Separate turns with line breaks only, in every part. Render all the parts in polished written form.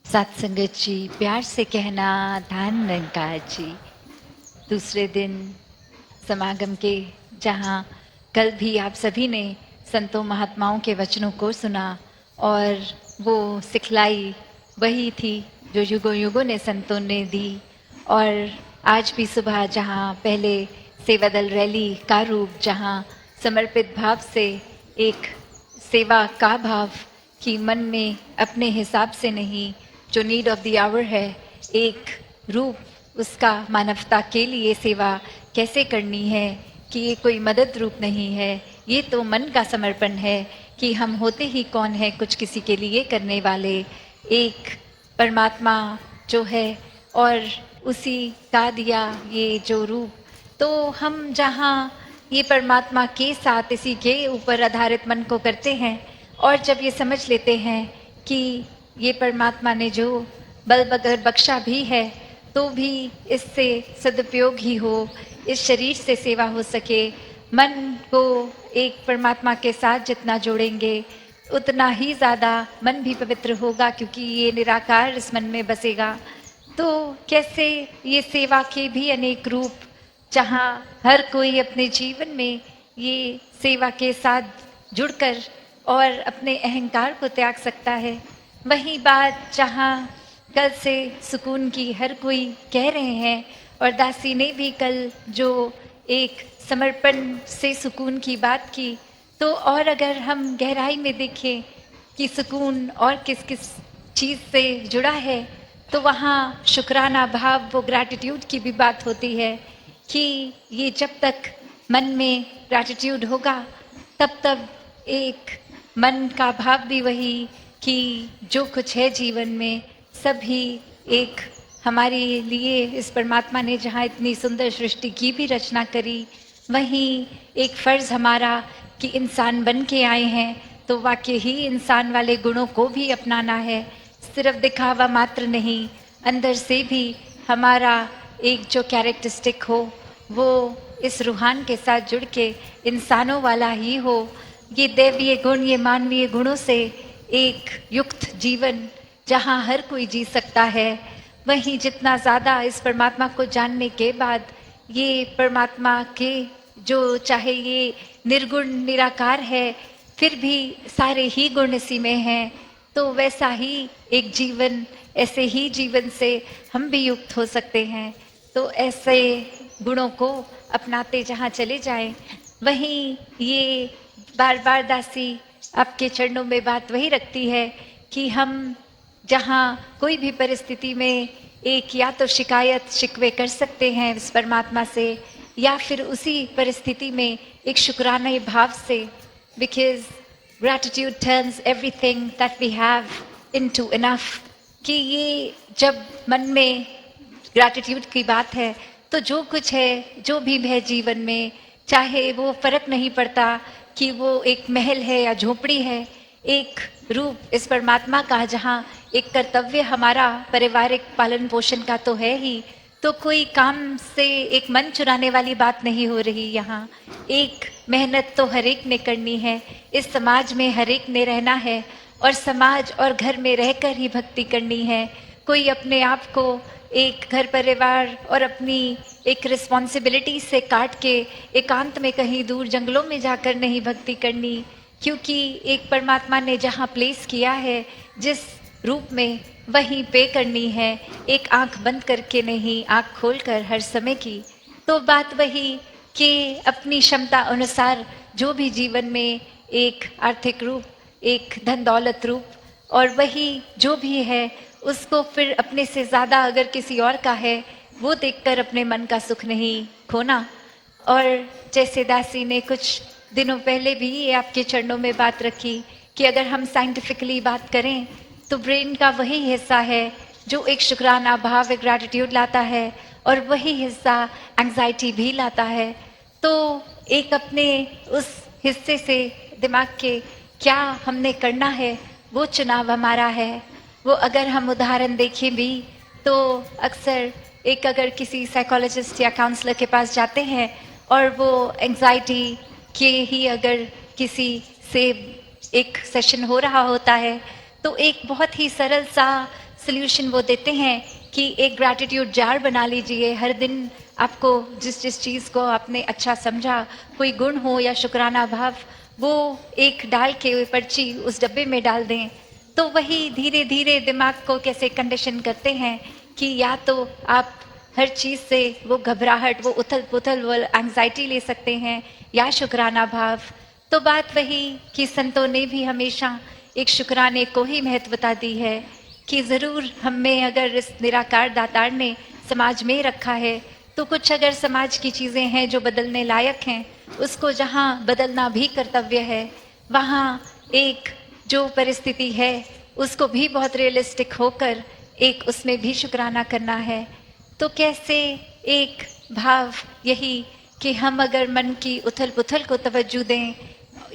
सत्संगत जी, प्यार से कहना धान निरंकार जी। दूसरे दिन समागम के, जहाँ कल भी आप सभी ने संतों महात्माओं के वचनों को सुना और वो सिखलाई वही थी जो युगों युगों ने संतों ने दी। और आज भी सुबह जहाँ पहले सेवा दल रैली का रूप, जहाँ समर्पित भाव से एक सेवा का भाव कि मन में अपने हिसाब से नहीं, जो नीड ऑफ द आवर है, एक रूप उसका मानवता के लिए सेवा कैसे करनी है, कि ये कोई मदद रूप नहीं है, ये तो मन का समर्पण है कि हम होते ही कौन है कुछ किसी के लिए करने वाले, एक परमात्मा जो है और उसी का दिया ये जो रूप। तो हम जहाँ ये परमात्मा के साथ इसी के ऊपर आधारित मन को करते हैं और जब ये समझ लेते हैं कि ये परमात्मा ने जो बल अगर बख्शा भी है तो भी इससे सदुपयोग ही हो, इस शरीर से सेवा हो सके, मन को एक परमात्मा के साथ जितना जोड़ेंगे उतना ही ज़्यादा मन भी पवित्र होगा, क्योंकि ये निराकार इस मन में बसेगा। तो कैसे ये सेवा के भी अनेक रूप, जहाँ हर कोई अपने जीवन में ये सेवा के साथ जुड़कर और अपने अहंकार को त्याग सकता है। वही बात जहाँ कल से सुकून की हर कोई कह रहे हैं, और दासी ने भी कल जो एक समर्पण से सुकून की बात की, तो और अगर हम गहराई में देखें कि सुकून और किस किस चीज़ से जुड़ा है, तो वहाँ शुक्राना भाव, वो ग्रैटिट्यूड की भी बात होती है कि ये जब तक मन में ग्रैटिट्यूड होगा तब तब एक मन का भाव भी वही कि जो कुछ है जीवन में सभी एक हमारे लिए इस परमात्मा ने जहाँ इतनी सुंदर सृष्टि की भी रचना करी, वहीं एक फ़र्ज़ हमारा कि इंसान बन के आए हैं तो वाकई ही इंसान वाले गुणों को भी अपनाना है, सिर्फ दिखावा मात्र नहीं, अंदर से भी हमारा एक जो कैरेक्टरिस्टिक हो वो इस रूहान के साथ जुड़ के इंसानों वाला ही हो। ये दैवीय गुण, ये मानवीय गुणों से एक युक्त जीवन जहाँ हर कोई जी सकता है, वहीं जितना ज़्यादा इस परमात्मा को जानने के बाद ये परमात्मा के जो चाहे ये निर्गुण निराकार है फिर भी सारे ही गुण इसी में हैं, तो वैसा ही एक जीवन, ऐसे ही जीवन से हम भी युक्त हो सकते हैं। तो ऐसे गुणों को अपनाते जहाँ चले जाएं, वहीं ये बार बार दासी आपके चरणों में बात वही रखती है कि हम जहाँ कोई भी परिस्थिति में एक या तो शिकायत शिकवे कर सकते हैं इस परमात्मा से, या फिर उसी परिस्थिति में एक शुक्राना भाव से, because gratitude turns everything that we have into enough, कि ये जब मन में ग्रैटिट्यूड की बात है तो जो कुछ है, जो भी है जीवन में, चाहे वो फर्क नहीं पड़ता कि वो एक महल है या झोपड़ी है, एक रूप इस परमात्मा का जहाँ एक कर्तव्य हमारा पारिवारिक पालन पोषण का तो है ही, तो कोई काम से एक मन चुराने वाली बात नहीं हो रही यहाँ। एक मेहनत तो हर एक ने करनी है, इस समाज में हर एक ने रहना है और समाज और घर में रहकर ही भक्ति करनी है। कोई अपने आप को एक घर परिवार और अपनी एक रिस्पॉन्सिबिलिटी से काट के एकांत में कहीं दूर जंगलों में जाकर नहीं भक्ति करनी, क्योंकि एक परमात्मा ने जहाँ प्लेस किया है जिस रूप में, वहीं पे करनी है, एक आंख बंद करके नहीं, आंख खोलकर हर समय की। तो बात वही कि अपनी क्षमता अनुसार जो भी जीवन में एक आर्थिक रूप, एक धन दौलत रूप, और वही जो भी है उसको फिर अपने से ज़्यादा अगर किसी और का है वो देखकर अपने मन का सुख नहीं खोना। और जैसे दासी ने कुछ दिनों पहले भी ये आपके चरणों में बात रखी कि अगर हम साइंटिफिकली बात करें तो ब्रेन का वही हिस्सा है जो एक शुक्राना भाव, एक ग्रैटिट्यूड लाता है, और वही हिस्सा एंग्जाइटी भी लाता है। तो एक अपने उस हिस्से से दिमाग के क्या हमने करना है वो चुनाव हमारा है। वो अगर हम उदाहरण देखें भी तो अक्सर एक अगर किसी साइकोलॉजिस्ट या काउंसलर के पास जाते हैं और वो एंग्जाइटी के ही अगर किसी से एक सेशन हो रहा होता है, तो एक बहुत ही सरल सा सॉल्यूशन वो देते हैं कि एक ग्रैटिट्यूड जार बना लीजिए। हर दिन आपको जिस जिस चीज़ को आपने अच्छा समझा, कोई गुण हो या शुक्राना भाव, वो एक डाल के पर्ची उस डब्बे में डाल दें। तो वही धीरे धीरे दिमाग को कैसे कंडीशन करते हैं कि या तो आप हर चीज़ से वो घबराहट, वो उथल पुथल, वो एंग्जाइटी ले सकते हैं, या शुक्राना भाव। तो बात वही कि संतों ने भी हमेशा एक शुक्राने को ही महत्वता दी है कि ज़रूर हमें अगर इस निराकार दातार ने समाज में रखा है, तो कुछ अगर समाज की चीज़ें हैं जो बदलने लायक हैं, उसको जहाँ बदलना भी कर्तव्य है, वहाँ एक जो परिस्थिति है उसको भी बहुत रियलिस्टिक होकर एक उसमें भी शुक्राना करना है। तो कैसे एक भाव यही कि हम अगर मन की उथल पुथल को तवज्जो दें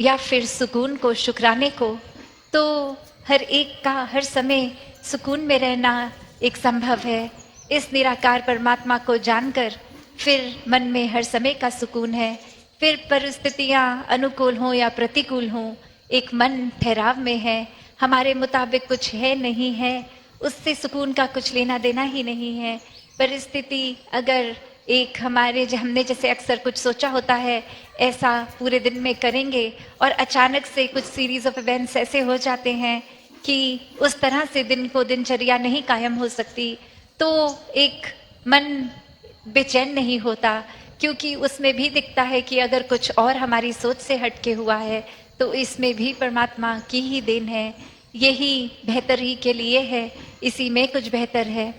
या फिर सुकून को, शुक्राने को, तो हर एक का हर समय सुकून में रहना एक संभव है। इस निराकार परमात्मा को जानकर फिर मन में हर समय का सुकून है। फिर परिस्थितियाँ अनुकूल हों या प्रतिकूल हों, एक मन ठहराव में है, हमारे मुताबिक कुछ है नहीं है, उससे सुकून का कुछ लेना देना ही नहीं है। परिस्थिति अगर एक हमारे हमने जैसे अक्सर कुछ सोचा होता है ऐसा पूरे दिन में करेंगे, और अचानक से कुछ सीरीज ऑफ इवेंट्स ऐसे हो जाते हैं कि उस तरह से दिन को दिनचर्या नहीं कायम हो सकती, तो एक मन बेचैन नहीं होता, क्योंकि उसमें भी दिखता है कि अगर कुछ और हमारी सोच से हटके हुआ है तो इसमें भी परमात्मा की ही देन है, यही बेहतर ही के लिए है, इसी में कुछ बेहतर है।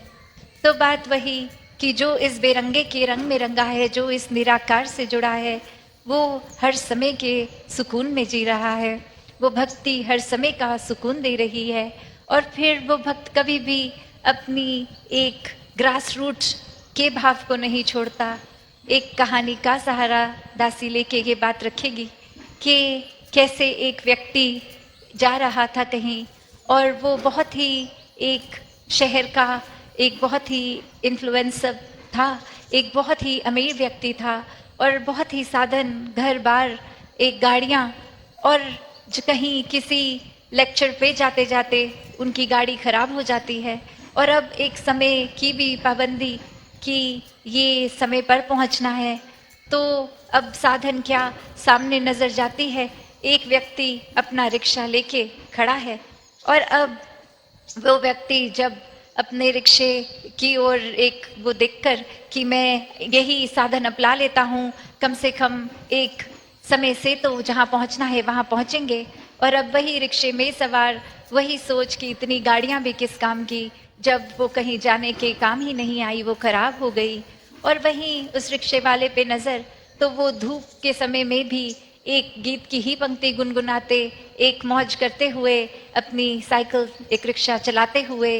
तो बात वही कि जो इस बेरंगे के रंग में रंगा है, जो इस निराकार से जुड़ा है, वो हर समय के सुकून में जी रहा है, वो भक्ति हर समय का सुकून दे रही है। और फिर वो भक्त कभी भी अपनी एक ग्रास रूट्स के भाव को नहीं छोड़ता। एक कहानी का सहारा दासी लेके ये बात रखेगी कि कैसे एक व्यक्ति जा रहा था कहीं, और वो बहुत ही एक शहर का एक बहुत ही इन्फ्लुएंसर था, एक बहुत ही अमीर व्यक्ति था, और बहुत ही साधन, घर बार, एक गाड़ियाँ, और कहीं किसी लेक्चर पे जाते जाते उनकी गाड़ी खराब हो जाती है, और अब एक समय की भी पाबंदी कि ये समय पर पहुंचना है। तो अब साधन क्या, सामने नज़र जाती है एक व्यक्ति अपना रिक्शा लेके खड़ा है, और अब वो व्यक्ति जब अपने रिक्शे की ओर एक वो देखकर कि मैं यही साधन अपना लेता हूँ, कम से कम एक समय से तो जहाँ पहुँचना है वहाँ पहुँचेंगे, और अब वही रिक्शे में सवार वही सोच कि इतनी गाड़ियाँ भी किस काम की, जब वो कहीं जाने के काम ही नहीं आई, वो खराब हो गई। और वहीं उस रिक्शे वाले पे नज़र, तो वो धूप के समय में भी एक गीत की ही पंक्ति गुनगुनाते, एक मौज करते हुए, अपनी साइकिल एक रिक्शा चलाते हुए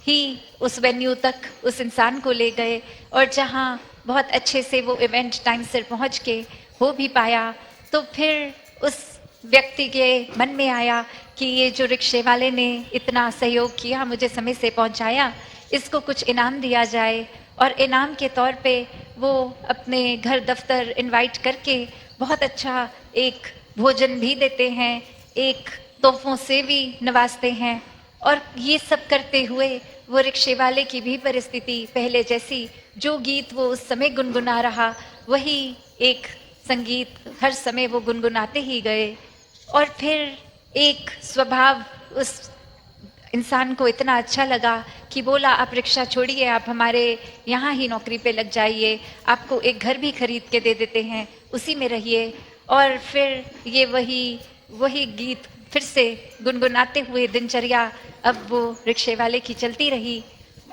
ही उस वेन्यू तक उस इंसान को ले गए, और जहाँ बहुत अच्छे से वो इवेंट टाइम से पहुँच के हो भी पाया। तो फिर उस व्यक्ति के मन में आया कि ये जो रिक्शे वाले ने इतना सहयोग किया, मुझे समय से पहुँचाया, इसको कुछ इनाम दिया जाए। और इनाम के तौर पे वो अपने घर दफ्तर इनवाइट करके बहुत अच्छा एक भोजन भी देते हैं, एक तोहफों से भी नवाजते हैं। और ये सब करते हुए वो रिक्शे वाले की भी परिस्थिति पहले जैसी, जो गीत वो उस समय गुनगुना रहा, वही एक संगीत हर समय वो गुनगुनाते ही गए। और फिर एक स्वभाव उस इंसान को इतना अच्छा लगा कि बोला, आप रिक्शा छोड़िए, आप हमारे यहाँ ही नौकरी पे लग जाइए, आपको एक घर भी खरीद के दे देते हैं, उसी में रहिए। और फिर ये वही गीत फिर से गुनगुनाते हुए दिनचर्या अब वो रिक्शे वाले की चलती रही।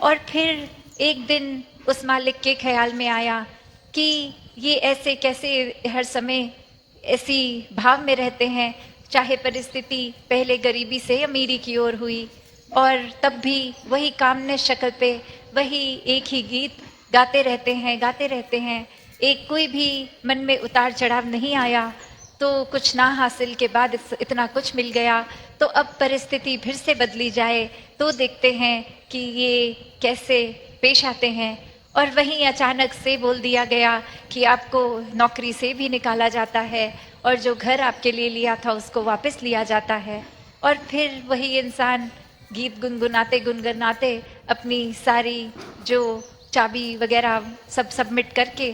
और फिर एक दिन उस मालिक के ख्याल में आया कि ये ऐसे कैसे हर समय ऐसी भाव में रहते हैं, चाहे परिस्थिति पहले गरीबी से अमीरी की ओर हुई, और तब भी वही कामने शक्ल पे वही एक ही गीत गाते रहते हैं। एक कोई भी मन में उतार चढ़ाव नहीं आया। तो कुछ ना हासिल के बाद इतना कुछ मिल गया, तो अब परिस्थिति फिर से बदली जाए तो देखते हैं कि ये कैसे पेश आते हैं। और वहीं अचानक से बोल दिया गया कि आपको नौकरी से भी निकाला जाता है, और जो घर आपके लिए लिया था उसको वापस लिया जाता है। और फिर वही इंसान गीत गुनगुनाते गुनगुनाते अपनी सारी जो चाबी वगैरह सब सबमिट करके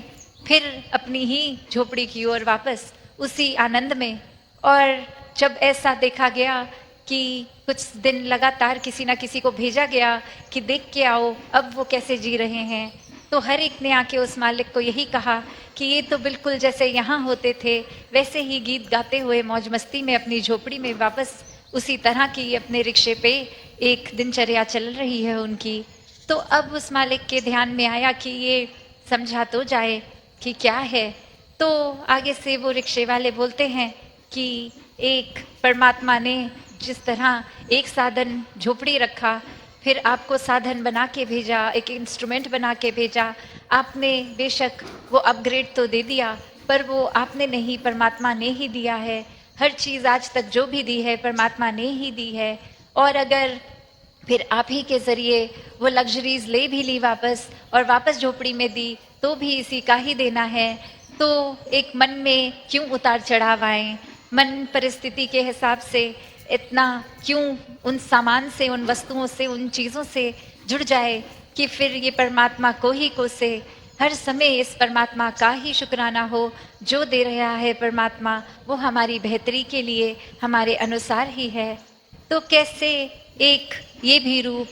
फिर अपनी ही झोपड़ी की ओर वापस उसी आनंद में। और जब ऐसा देखा गया कि कुछ दिन लगातार किसी ना किसी को भेजा गया कि देख के आओ अब वो कैसे जी रहे हैं, तो हर एक ने आके उस मालिक को यही कहा कि ये तो बिल्कुल जैसे यहाँ होते थे वैसे ही गीत गाते हुए मौज मस्ती में अपनी झोपड़ी में वापस उसी तरह की अपने रिक्शे पे एक दिनचर्या चल रही है उनकी। तो अब उस मालिक के ध्यान में आया कि ये समझा तो जाए कि क्या है। तो आगे से वो रिक्शे वाले बोलते हैं कि एक परमात्मा ने जिस तरह एक साधन झोपड़ी रखा, फिर आपको साधन बना के भेजा, एक इंस्ट्रूमेंट बना के भेजा, आपने बेशक वो अपग्रेड तो दे दिया पर वो आपने नहीं, परमात्मा ने ही दिया है। हर चीज़ आज तक जो भी दी है परमात्मा ने ही दी है। और अगर फिर आप ही के ज़रिए वो लग्जरीज ले भी ली वापस और वापस झोपड़ी में दी तो भी इसी का ही देना है। तो एक मन में क्यों उतार चढ़ाव आए, मन परिस्थिति के हिसाब से इतना क्यों उन सामान से, उन वस्तुओं से, उन चीज़ों से जुड़ जाए कि फिर ये परमात्मा को ही कोसे। हर समय इस परमात्मा का ही शुक्राना हो, जो दे रहा है परमात्मा वो हमारी बेहतरी के लिए हमारे अनुसार ही है। तो कैसे एक ये भी रूप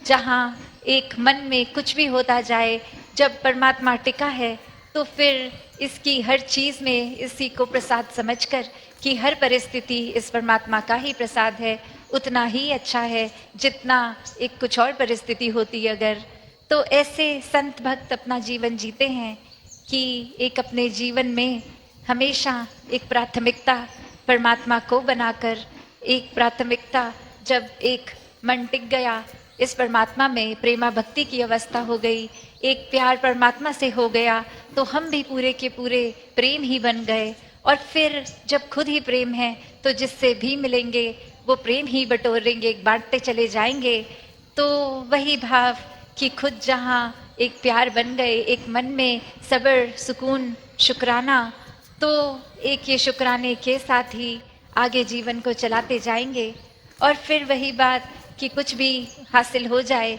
जहाँ एक मन में कुछ भी होता जाए, जब परमात्मा टिका है तो फिर इसकी हर चीज़ में इसी को प्रसाद समझकर कि हर परिस्थिति इस परमात्मा का ही प्रसाद है, उतना ही अच्छा है जितना एक कुछ और परिस्थिति होती अगर। तो ऐसे संत भक्त अपना जीवन जीते हैं कि एक अपने जीवन में हमेशा एक प्राथमिकता परमात्मा को बनाकर, एक प्राथमिकता जब एक मन टिक गया इस परमात्मा में, प्रेमा भक्ति की अवस्था हो गई, एक प्यार परमात्मा से हो गया तो हम भी पूरे के पूरे प्रेम ही बन गए। और फिर जब खुद ही प्रेम है तो जिससे भी मिलेंगे वो प्रेम ही बटोरेंगे, बांटते चले जाएंगे। तो वही भाव कि खुद जहाँ एक प्यार बन गए, एक मन में सब्र, सुकून, शुक्राना, तो एक ये शुक्राने के साथ ही आगे जीवन को चलाते जाएंगे। और फिर वही बात कि कुछ भी हासिल हो जाए